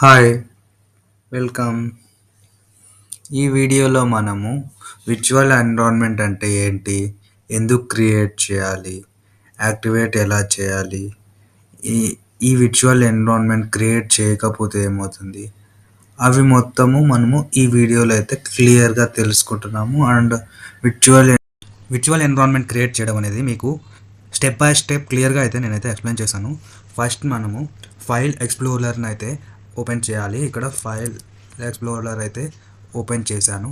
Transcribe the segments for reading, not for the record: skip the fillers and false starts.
Hi, welcome. ఈ వీడియోలో మనము విర్చువల్ ఎన్విరాన్మెంట్ అంటే ఏంటి, ఎందుకు క్రియేట్ చేయాలి, యాక్టివేట్ ఎలా చేయాలి, ఈ ఈ విర్చువల్ ఎన్విరాన్మెంట్ క్రియేట్ చేయకపోతే ఏమవుతుంది, అవి మొత్తము మనము ఈ వీడియోలో అయితే క్లియర్గా తెలుసుకుంటున్నాము. And virtual virtual environment create చేయడం అనేది మీకు స్టెప్ బై స్టెప్ క్లియర్గా అయితే నేనైతే ఎక్స్ప్లెయిన్ చేశాను. ఫస్ట్ మనము ఫైల్ ఎక్స్ప్లోరర్ని అయితే ఓపెన్ చేయాలి. ఇక్కడ ఫైల్ ఎక్స్ప్లోరర్ అయితే ఓపెన్ చేశాను.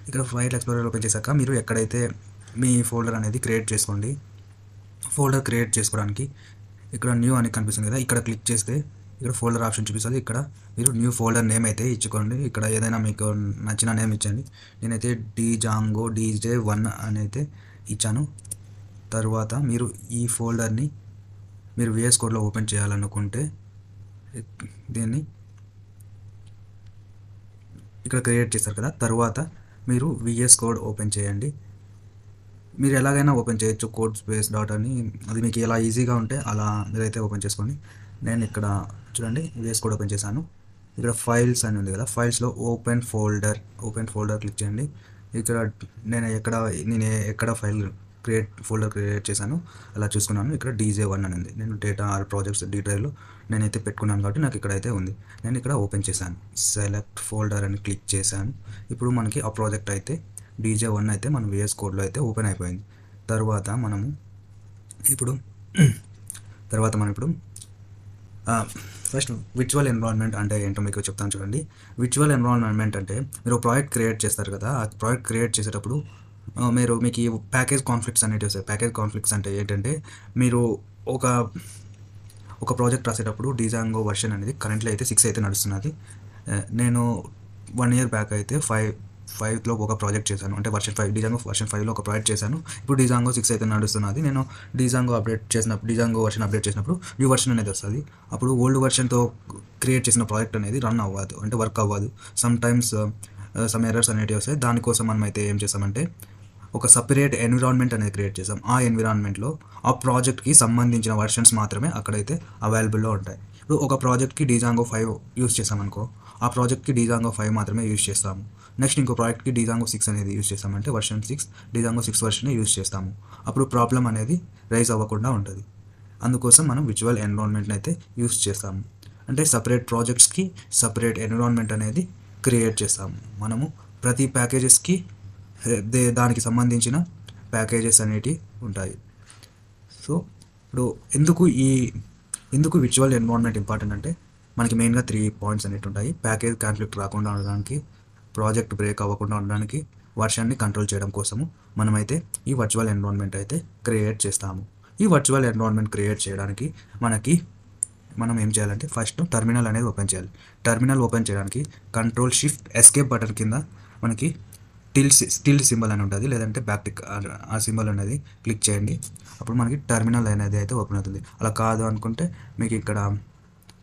ఇక్కడ ఫైల్ ఎక్స్ప్లోరర్ ఓపెన్ చేశాక మీరు ఎక్కడైతే మీ ఫోల్డర్ అనేది క్రియేట్ చేసుకోండి. ఫోల్డర్ క్రియేట్ చేసుకోవడానికి ఇక్కడ న్యూ అని కనిపిస్తుంది కదా, ఇక్కడ క్లిక్ చేస్తే ఇక్కడ ఫోల్డర్ ఆప్షన్ చూపిస్తుంది. ఇక్కడ మీరు న్యూ ఫోల్డర్ నేమ్ అయితే ఇచ్చుకోండి. ఇక్కడ ఏదైనా మీకు నచ్చిన నేమ్ ఇచ్చండి. నేనైతే డిజాంగో DJ1 అని అయితే ఇచ్చాను. తర్వాత మీరు ఈ ఫోల్డర్ని మీరు VS కోడ్లో ఓపెన్ చేయాలనుకుంటే దీన్ని ఇక్కడ క్రియేట్ చేస్తారు కదా, తర్వాత మీరు VS కోడ్ ఓపెన్ చేయండి. మీరు ఎలాగైనా ఓపెన్ చేయొచ్చు, కోడ్ స్పేస్ డాట్ అని, అది మీకు ఎలా ఈజీగా ఉంటే అలా మీరైతే ఓపెన్ చేసుకోండి. నేను ఇక్కడ చూడండి VS కోడ్ ఓపెన్ చేశాను. ఇక్కడ ఫైల్స్ అని ఉంది కదా, ఫైల్స్లో ఓపెన్ ఫోల్డర్ క్లిక్ చేయండి. ఇక్కడ నేను ఎక్కడ ఫోల్డర్ క్రియేట్ చేశాను అలా చూసుకున్నాను. ఇక్కడ DJ1 అని ఉంది. నేను డేటా ఆర్ ప్రాజెక్ట్స్ D డ్రైవ్లో నేనైతే పెట్టుకున్నాను కాబట్టి నాకు ఇక్కడైతే ఉంది. నేను ఇక్కడ ఓపెన్ చేశాను, సెలెక్ట్ ఫోల్డర్ అని క్లిక్ చేశాను. ఇప్పుడు మనకి ఆ ప్రాజెక్ట్ అయితే DJ1 అయితే మన VS కోడ్లో అయితే ఓపెన్ అయిపోయింది. తర్వాత మనం ఇప్పుడు ఫస్ట్ విర్చువల్ ఎన్విరాన్మెంట్ అంటే ఏంటో మీకు చెప్తాను చూడండి. విర్చువల్ ఎన్విరాన్మెంట్ అంటే మీరు ప్రాజెక్ట్ క్రియేట్ చేస్తారు కదా, ఆ ప్రాజెక్ట్ క్రియేట్ చేసేటప్పుడు మీకు ఈ ప్యాకేజ్ కాన్ఫ్లిక్ట్స్ అనేవి వస్తాయి. ప్యాకేజ్ కాన్ఫ్లిక్ట్స్ అంటే ఏంటంటే మీరు ఒక ఒక ప్రాజెక్ట్ రాసేటప్పుడు డిజాంగో వర్షన్ అనేది కరెంట్లో అయితే 6 అయితే నడుస్తున్నది. నేను 1 year బ్యాక్ అయితే 5లో ఒక ప్రాజెక్ట్ చేశాను, అంటే డిజాంగో వర్షన్ 5లో ఒక ప్రాజెక్ట్ చేశాను. ఇప్పుడు డిజాంగో 6 అయితే నడుస్తున్నది. నేను డిజాంగో వర్షన్ అప్డేట్ చేసినప్పుడు న్యూ వర్షన్ అనేది వస్తుంది. అప్పుడు ఓల్డ్ వర్షన్తో క్రియేట్ చేసిన ప్రాజెక్ట్ అనేది రన్ అవ్వదు, అంటే వర్క్ అవ్వదు. సమ్ టైమ్స్ సమ్ ఎర్రర్స్ అనేవి వస్తాయి. దానికోసం మనం అయితే ఏం చేస్తామంటే ఒక సపరేట్ ఎన్విరాన్మెంట్ అనేది క్రియేట్ చేసాం. ఆ ఎన్విరాన్మెంట్లో ఆ ప్రాజెక్ట్కి సంబంధించిన వర్షన్స్ మాత్రమే అక్కడైతే అవైలబుల్లో ఉంటాయి. ఇప్పుడు ఒక ప్రాజెక్ట్కి డిజాంగో 5 యూస్ చేసామనుకో, ఆ ప్రాజెక్ట్కి డిజాంగో 5 మాత్రమే యూస్ చేస్తాము. నెక్స్ట్ ఇంకో ప్రాజెక్ట్కి డిజాంగో 6 అనేది యూస్ చేస్తామంటే వర్షన్ 6 డిజాంగో 6 వర్షన్ యూస్ చేస్తాము. అప్పుడు ప్రాబ్లం అనేది రైజ్ అవ్వకుండా ఉంటుంది. అందుకోసం మనం విర్చువల్ ఎన్విరాన్మెంట్ని అయితే యూస్ చేస్తాము. అంటే సపరేట్ ప్రాజెక్ట్స్కి సపరేట్ ఎన్విరాన్మెంట్ అనేది క్రియేట్ చేస్తాము. మనము ప్రతి ప్యాకేజెస్కి దానికి సంబంధించిన ప్యాకేజెస్ అనేటివి ఉంటాయి. సో ఇప్పుడు ఎందుకు విర్చువల్ ఎన్విరాన్మెంట్ ఇంపార్టెంట్ అంటే మనకి మెయిన్గా 3 పాయింట్స్ అనేవి ఉంటాయి. ప్యాకేజ్ కాన్ఫ్లిక్ట్ రాకుండా ఉండడానికి, ప్రాజెక్ట్ బ్రేక్ అవ్వకుండా ఉండడానికి, వర్షన్ని కంట్రోల్ చేయడం కోసము మనమైతే ఈ వర్చువల్ ఎన్విరాన్మెంట్ అయితే క్రియేట్ చేస్తాము. ఈ వర్చువల్ ఎన్విరాన్మెంట్ క్రియేట్ చేయడానికి మనం ఏం చేయాలంటే ఫస్ట్ టర్మినల్ అనేది ఓపెన్ చేయాలి. టర్మినల్ ఓపెన్ చేయడానికి Ctrl+Shift+Escape బటన్ కింద మనకి టిల్డ్ సింబల్ అని ఉంటుంది, లేదంటే బ్యాక్టిక్ ఆ సింబల్ అనేది క్లిక్ చేయండి. అప్పుడు మనకి టర్మినల్ అనేది అయితే ఓపెన్ అవుతుంది. అలా కాదు అనుకుంటే మీకు ఇక్కడ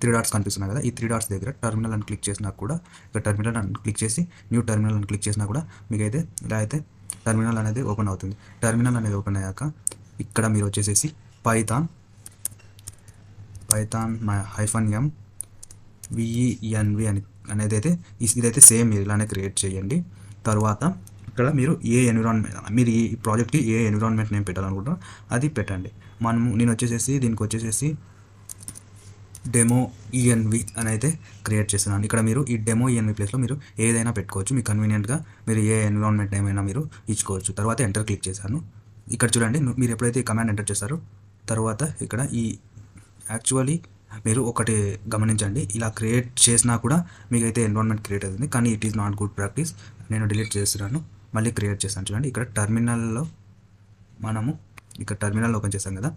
3 డాట్స్ కనిపిస్తున్నాయి కదా, ఈ 3 డాట్స్ దగ్గర టర్మినల్ అని క్లిక్ చేసినా కూడా, ఇక్కడ టర్మినల్ అని క్లిక్ చేసి న్యూ టర్మినల్ అని క్లిక్ చేసినా కూడా మీకైతే ఇలా అయితే టర్మినల్ అనేది ఓపెన్ అవుతుంది. టర్మినల్ అనేది ఓపెన్ అయ్యాక ఇక్కడ మీరు వచ్చేసేసి పైథాన్ -m venv అనేది అయితే ఇదైతే సేమ్ మీరు ఇలానే క్రియేట్ చేయండి. తర్వాత ఇక్కడ మీరు ఈ ప్రాజెక్ట్కి ఏ ఎన్విరాన్మెంట్ నేమ్ పెట్టాలనుకుంటారో అది పెట్టండి. నేను దీనికి వచ్చేసేసి డెమో env అని అయితే క్రియేట్ చేస్తున్నాను. ఇక్కడ మీరు ఈ డెమో env ప్లేస్లో మీరు ఏదైనా పెట్టుకోవచ్చు, మీకు కన్వీనియంట్గా మీరు ఏ ఎన్విరాన్మెంట్ నేమ్ అయినా మీరు ఇచ్చుకోవచ్చు. తర్వాత ఎంటర్ క్లిక్ చేశాను. ఇక్కడ చూడండి, మీరు ఎప్పుడైతే ఈ కమాండ్ ఎంటర్ చేస్తారో తర్వాత ఇక్కడ యాక్చువల్లీ మీరు ఒకటి గమనించండి, ఇలా క్రియేట్ చేసినా కూడా మీకైతే ఎన్విరాన్మెంట్ క్రియేట్ అవుతుంది, కానీ it is not good practice. నేను డిలీట్ చేస్తున్నాను, మళ్ళీ క్రియేట్ చేస్తాను. చూడండి, ఇక్కడ టర్మినల్లో టర్మినల్ ఓపెన్ చేస్తాం కదా,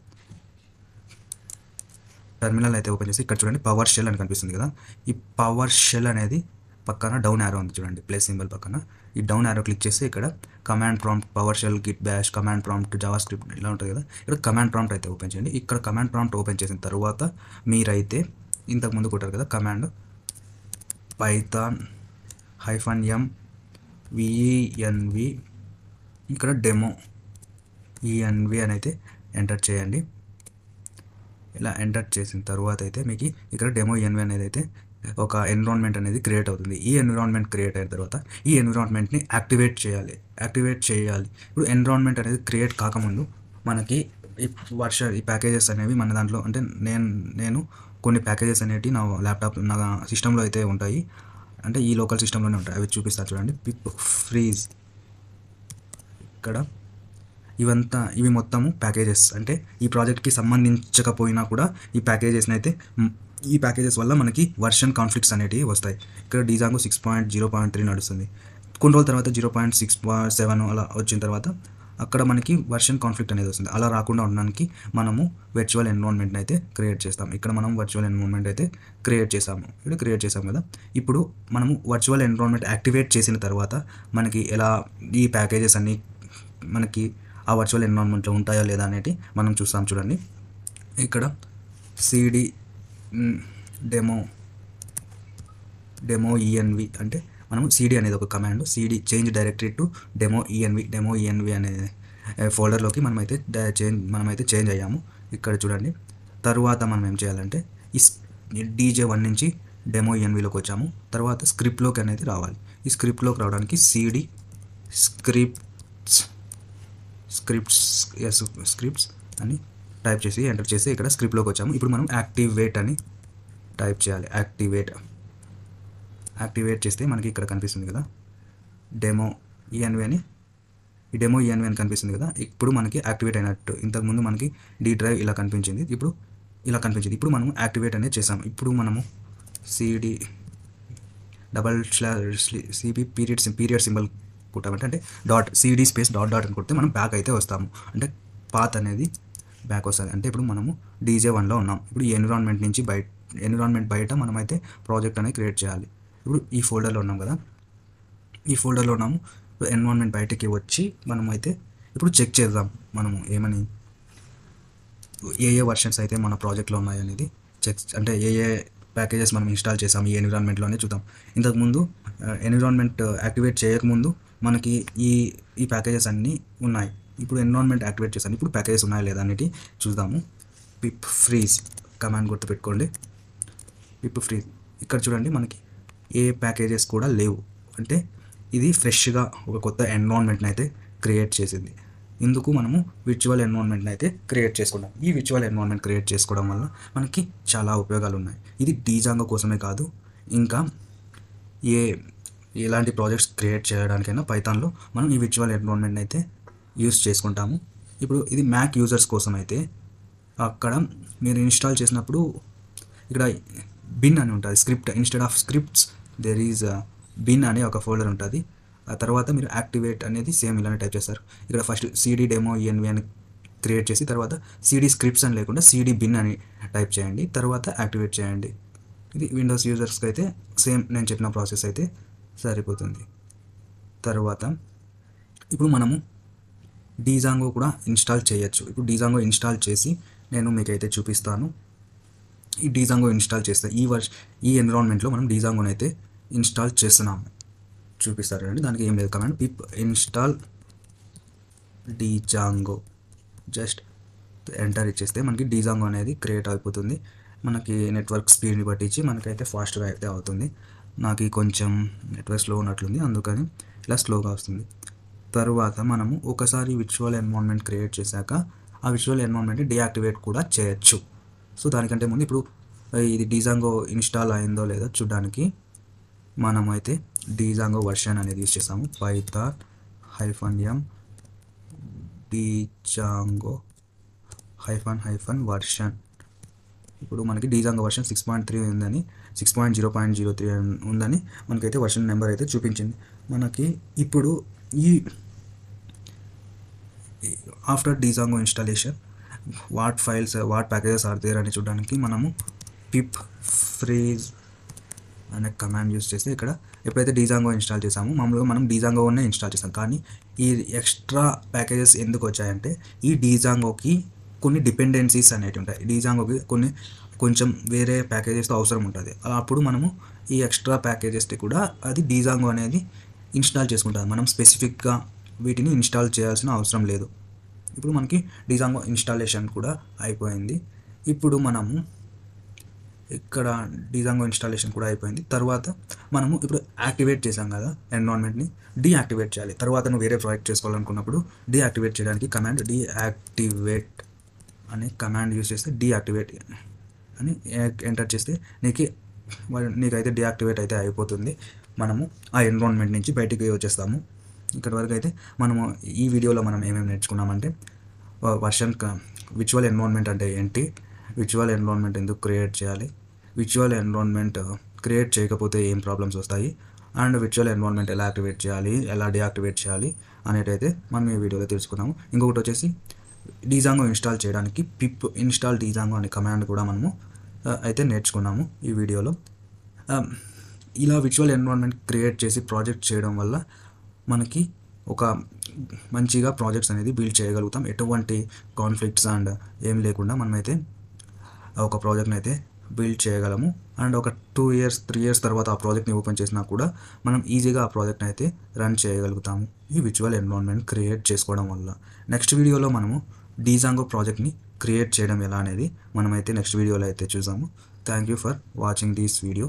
టర్మినల్ అయితే ఓపెన్ చేసి ఇక్కడ చూడండి పవర్ షెల్ అని కనిపిస్తుంది కదా, ఈ పవర్ షెల్ అనేది పక్కన డౌన్ యారో ఉంది చూడండి, ప్లస్ సింబల్ పక్కన ఈ డౌన్ యారో క్లిక్ చేసి ఇక్కడ command prompt PowerShell Git Bash command prompt JavaScript ఇలా ఉంటుంది కదా, ఇక్కడ కమాండ్ ప్రాంప్ట్ అయితే ఓపెన్ చేయండి. ఇక్కడ కమాండ్ ప్రాంప్ట్ ఓపెన్ చేసిన తర్వాత మీరైతే ఇంతకుముందు కొట్టారు కదా కమాండ్ python -m venv ఇక్కడ డెమో env అని అయితే ఎంటర్ చేయండి. ఇలా ఎంటర్ చేసిన తర్వాత అయితే మీకు ఇక్కడ డెమో env అనేది అయితే ఒక ఎన్విరాన్మెంట్ అనేది క్రియేట్ అవుతుంది. ఈ ఎన్విరాన్మెంట్ క్రియేట్ అయిన తర్వాత ఈ ఎన్విరాన్మెంట్ని యాక్టివేట్ చేయాలి. ఇప్పుడు ఎన్విరాన్మెంట్ అనేది క్రియేట్ కాకముందు మనకి ఈ ప్యాకేజెస్ అనేవి మన దాంట్లో అంటే నేను కొన్ని ప్యాకేజెస్ అనేవి నా ల్యాప్టాప్ నా సిస్టంలో అయితే ఉంటాయి. అంటే ఈ లోకల్ సిస్టంలోనే ఉంటాయి. అవి చూపిస్తాను చూడండి. పిప్ ఫ్రీజ్ ఇక్కడ ఇవి మొత్తము ప్యాకేజెస్. అంటే ఈ ప్రాజెక్ట్కి సంబంధించకపోయినా కూడా ఈ ప్యాకేజెస్ వల్ల మనకి వర్షన్ కాన్ఫ్లిక్ట్స్ అనేటివి వస్తాయి. ఇక్కడ డిజాంగో 6.0.3 నడుస్తుంది. కొన్ని రోజుల తర్వాత 0.6.7 అలా వచ్చిన తర్వాత అక్కడ మనకి వర్షన్ కాన్ఫ్లిక్ట్ అనేది వస్తుంది. అలా రాకుండా ఉండడానికి మనము వర్చువల్ ఎన్విరాన్మెంట్ని అయితే క్రియేట్ చేస్తాం. ఇక్కడ మనం వర్చువల్ ఎన్విరాన్మెంట్ అయితే క్రియేట్ చేసాం కదా. ఇప్పుడు మనము వర్చువల్ ఎన్విరాన్మెంట్ యాక్టివేట్ చేసిన తర్వాత మనకి ఎలా ఈ ప్యాకేజెస్ అన్నీ మనకి ఆ వర్చువల్ ఎన్విరాన్మెంట్లో ఉంటాయా లేదా అనేది మనం చూస్తాం చూడండి. ఇక్కడ సిడి డెమో ఈఎన్వి అంటే మనం సిడి అనేది ఒక command. CD change directory to demo ENV అనే ఫోల్డర్లోకి మనమైతే చేంజ్ అయ్యాము. ఇక్కడ చూడండి. తరువాత మనం ఏం చేయాలంటే ఈ DJ1 నుంచి డెమో ఈఎన్విలోకి వచ్చాము. తర్వాత స్క్రిప్ట్లోకి అనేది రావాలి. ఈ స్క్రిప్ట్లోకి రావడానికి సిడి స్క్రిప్ట్స్ అని టైప్ చేసి ఎంటర్ చేసి ఇక్కడ స్క్రిప్ట్లోకి వచ్చాము. ఇప్పుడు మనం యాక్టివేట్ అని టైప్ చేయాలి. యాక్టివేట్ చేస్తే మనకి ఇక్కడ కనిపిస్తుంది కదా డెమో ఈఎన్వి అని కనిపిస్తుంది కదా. ఇప్పుడు మనకి యాక్టివేట్ అయినట్టు. ఇంతకుముందు మనకి డి డ్రైవ్ ఇలా కనిపించింది. ఇప్పుడు మనం యాక్టివేట్ అనేది చేసాం. ఇప్పుడు మనము సిడి సిపి పీరియడ్ సింబల్ కొట్టామంటే అంటే సిడి స్పేస్ డాట్ అని కొడితే మనం బ్యాక్ అయితే వస్తాము. అంటే పాత్ అనేది బ్యాక్ వస్తుంది. అంటే ఇప్పుడు మనము DJ1లో ఉన్నాం. ఇప్పుడు ఈ ఎన్విరాన్మెంట్ బయట మనమైతే ప్రాజెక్ట్ అనేది క్రియేట్ చేయాలి. ఇప్పుడు ఈ ఫోల్డర్లో ఉన్నాము. ఎన్విరాన్మెంట్ బయటకి వచ్చి మనమైతే ఇప్పుడు చెక్ చేద్దాం. మనము ఏమని ఏ వర్షన్స్ అయితే మన ప్రాజెక్ట్లో ఉన్నాయి అనేది అంటే ఏ ప్యాకేజెస్ మనం ఇన్స్టాల్ చేసాం ఈ ఎన్విరాన్మెంట్లోనే చూద్దాం. ఇంతకుముందు ఎన్విరాన్మెంట్ యాక్టివేట్ చేయకముందు మనకి ఈ ప్యాకేజెస్ అన్నీ ఉన్నాయి. ఇప్పుడు ఎన్విరాన్మెంట్ యాక్టివేట్ చేశాను. ఇప్పుడు ప్యాకేజెస్ ఉన్నాయా లేదా అనేది చూద్దాము. పిప్ ఫ్రీజ్ కమాండ్ గుర్తుపెట్టుకోండి. పిప్ ఫ్రీజ్ ఇక్కడ చూడండి మనకి ఏ ప్యాకేజెస్ కూడా లేవు. అంటే ఇది ఫ్రెష్గా ఒక కొత్త ఎన్విరాన్మెంట్ని అయితే క్రియేట్ చేసింది. ఇందుకు మనము విర్చువల్ ఎన్విరాన్మెంట్ని అయితే క్రియేట్ చేసుకున్నాం. ఈ విర్చువల్ ఎన్విరాన్మెంట్ క్రియేట్ చేసుకోవడం వల్ల మనకి చాలా ఉపయోగాలు ఉన్నాయి. ఇది డిజాంగో కోసమే కాదు, ఇంకా ఎలాంటి ప్రాజెక్ట్స్ క్రియేట్ చేయడానికైనా పైథాన్లో మనం ఈ విర్చువల్ ఎన్విరాన్మెంట్ని అయితే యూస్ చేసుకుంటాము. ఇప్పుడు ఇది మ్యాక్ యూజర్స్ కోసం అయితే అక్కడ మీరు ఇన్స్టాల్ చేసినప్పుడు ఇక్కడ బిన్ అని ఉంటుంది. Script instead of scripts there is bin అనే ఒక ఫోల్డర్ ఉంటుంది. ఆ తర్వాత మీరు యాక్టివేట్ అనేది సేమ్ ఇలానే టైప్ చేస్తారు. ఇక్కడ ఫస్ట్ సిడి డెమో ఈఎన్వి అని క్రియేట్ చేసి తర్వాత సిడి స్క్రిప్ట్స్ అని లేకుండా సిడి బిన్ అని టైప్ చేయండి. తర్వాత యాక్టివేట్ చేయండి. ఇది విండోస్ యూజర్స్కి అయితే సేమ్ నేను చెప్పిన ప్రాసెస్ అయితే సరిపోతుంది. తర్వాత ఇప్పుడు మనము డిజాంగో కూడా ఇన్స్టాల్ చేయొచ్చు. ఇప్పుడు డిజాంగో ఇన్స్టాల్ చేసి నేను మీకైతే చూపిస్తాను. ఈ డిజాంగో ఇన్స్టాల్ చేస్తే ఈ ఎన్విరాన్మెంట్లో మనం డిజాంగోని అయితే ఇన్స్టాల్ చేస్తున్నాము. చూపిస్తారు అండి. దానికి ఏం లేదు, command pip install Django just enter ఇచ్చేస్తే మనకి డిజాంగో అనేది క్రియేట్ అయిపోతుంది. మనకి నెట్వర్క్ స్పీడ్ని బట్టించి మనకైతే ఫాస్ట్గా అయితే అవుతుంది. నాకు కొంచెం నెట్వర్క్ స్లో ఉన్నట్లుంది, అందుకని ఇలా స్లోగా వస్తుంది. తరువాత మనము ఒకసారి విర్చువల్ ఎన్విరాన్మెంట్ క్రియేట్ చేశాక ఆ విర్చువల్ ఎన్విరాన్మెంట్ని డీయాక్టివేట్ కూడా చేయొచ్చు. సో దానికంటే ముందు ఇప్పుడు ఇది డిజాంగో ఇన్స్టాల్ అయిందో లేదో చూడడానికి మనం అయితే డిజాంగో వర్షన్ అనేది యూజ్ చేస్తాము. Python -m Django version. ఇప్పుడు మనకి డిజాంగో వర్షన్ 6.3 ఉందని 6.0.03 ఉందని మనకైతే వర్షన్ నెంబర్ అయితే చూపించింది. మనకి ఇప్పుడు ఈ after Django installation what packages are there అని చూడడానికి మనము పిప్ ఫ్రీజ్ అనే కమాండ్ యూస్ చేస్తే ఇక్కడ ఎప్పుడైతే డిజాంగో ఇన్స్టాల్ చేసామో మామూలుగా మనం డిజాంగోనే ఇన్స్టాల్ చేస్తాం. కానీ ఈ ఎక్స్ట్రా ప్యాకేజెస్ ఎందుకు వచ్చాయంటే ఈ డిజాంగోకి కొన్ని డిపెండెన్సీస్ అనేవి ఉంటాయి. డిజాంగోకి కొంచెం వేరే ప్యాకేజెస్తో అవసరం ఉంటుంది. అప్పుడు మనము ఈ ఎక్స్ట్రా ప్యాకేజెస్కి కూడా అది డిజాంగో అనేది ఇన్స్టాల్ చేసుకుంటాం. మనం స్పెసిఫిక్గా వీటిని ఇన్స్టాల్ చేయాల్సిన అవసరం లేదు. ఇప్పుడు మనకి డిజాంగో ఇన్స్టాలేషన్ కూడా అయిపోయింది. ఇప్పుడు మనము ఇక్కడ డిజాంగో ఇన్స్టాలేషన్ కూడా అయిపోయింది. తర్వాత మనము ఇప్పుడు యాక్టివేట్ చేసాం కదా ఎన్విరాన్మెంట్ని, డీయాక్టివేట్ చేయాలి. తర్వాత నువ్వు వేరే ప్రాజెక్ట్ చేసుకోవాలనుకున్నప్పుడు డీయాక్టివేట్ చేయడానికి కమాండ్ డీయాక్టివేట్ అనే కమాండ్ యూస్ చేస్తే డీయాక్టివేట్ అని ఎంటర్ చేస్తే నీకైతే డీయాక్టివేట్ అయితే అయిపోతుంది. మనము ఆ ఎన్విరాన్మెంట్ నుంచి బయటికి వచ్చేస్తాము. ఇక్కడ వరకు అయితే మనము ఈ వీడియోలో మనం ఏమేమి నేర్చుకున్నామంటే విర్చువల్ ఎన్విరాన్మెంట్ అంటే ఏంటి, విర్చువల్ ఎన్విరాన్మెంట్ ఎందుకు క్రియేట్ చేయాలి, విర్చువల్ ఎన్విరాన్మెంట్ క్రియేట్ చేయకపోతే ఏం ప్రాబ్లమ్స్ వస్తాయి, అండ్ విర్చువల్ ఎన్విరాన్మెంట్ ఎలా యాక్టివేట్ చేయాలి, ఎలా డీయాక్టివేట్ చేయాలి అనేటైతే మనం ఈ వీడియోలో తెలుసుకున్నాము. ఇంకొకటి వచ్చేసి డిజాంగో ఇన్స్టాల్ చేయడానికి పిప్ ఇన్స్టాల్ డిజాంగో అనే కమాండ్ కూడా మనము అయితే నేర్చుకున్నాము ఈ వీడియోలో. ఇలా విర్చువల్ ఎన్విరాన్మెంట్ క్రియేట్ చేసి ప్రాజెక్ట్ చేయడం వల్ల మనకి ఒక మంచిగా ప్రాజెక్ట్స్ అనేది బిల్డ్ చేయగలుగుతాం. ఎటువంటి కాన్ఫ్లిక్ట్స్ అండ్ ఏం లేకుండా మనమైతే ఒక ప్రాజెక్ట్ని అయితే బిల్డ్ చేయగలము. అండ్ ఒక 2 years 3 years తర్వాత ఆ ప్రాజెక్ట్ని ఓపెన్ చేసినా కూడా మనం ఈజీగా ఆ ప్రాజెక్ట్ని అయితే రన్ చేయగలుగుతాము ఈ విర్చువల్ ఎన్విరాన్మెంట్ క్రియేట్ చేసుకోవడం వల్ల. నెక్స్ట్ వీడియోలో మనము డిజాంగో ప్రాజెక్ట్ని క్రియేట్ చేయడం ఎలా అనేది మనమైతే నెక్స్ట్ వీడియోలో అయితే చూసాము. Thank you for watching this video.